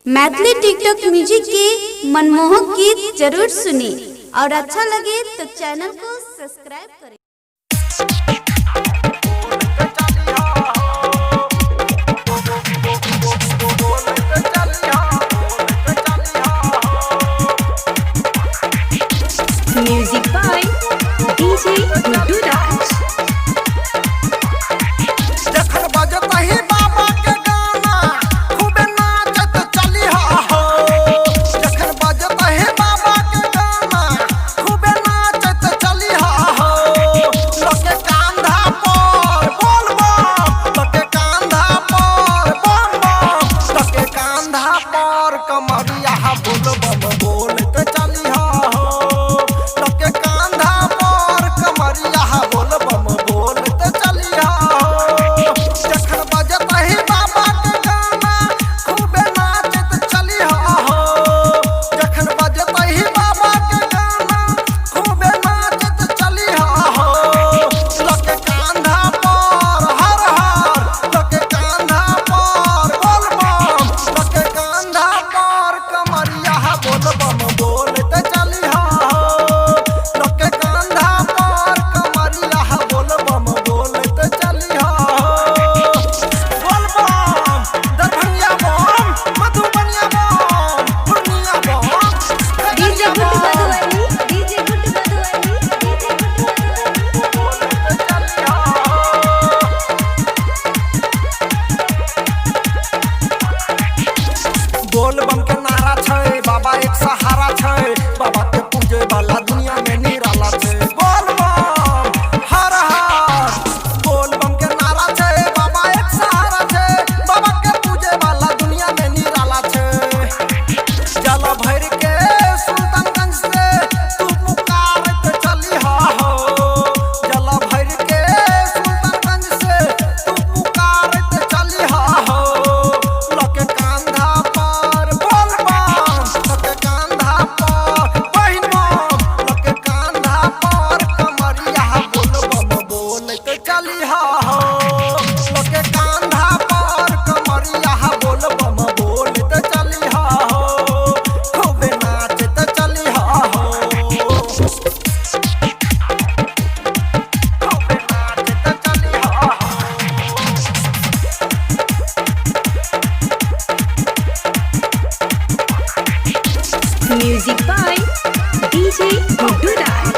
Maithili TikTok music के मनमोहक गीत जरूर सुने और अच्छा लगे तो चैनल को सब्सक्राइब करें। म्यूजिक बाय डीजे गुड्डू राज। बोल बम के नारा छै, बाबा एक सहारा छै, बाबा के पूजे वाला दुनिया में निराला छै। बोल बम हर हर, बोल बम के नारा छै, बाबा एक सहारा छै, बाबा के पूजे वाला दुनिया में निराला छै। जल भर के सुल्तानगंज से तू पुकारत चलिहा हो, जल भर के सुल्तानगंज से तू पुकारत चलिहा हो। लके कांधा music by DJ Guddu Raj.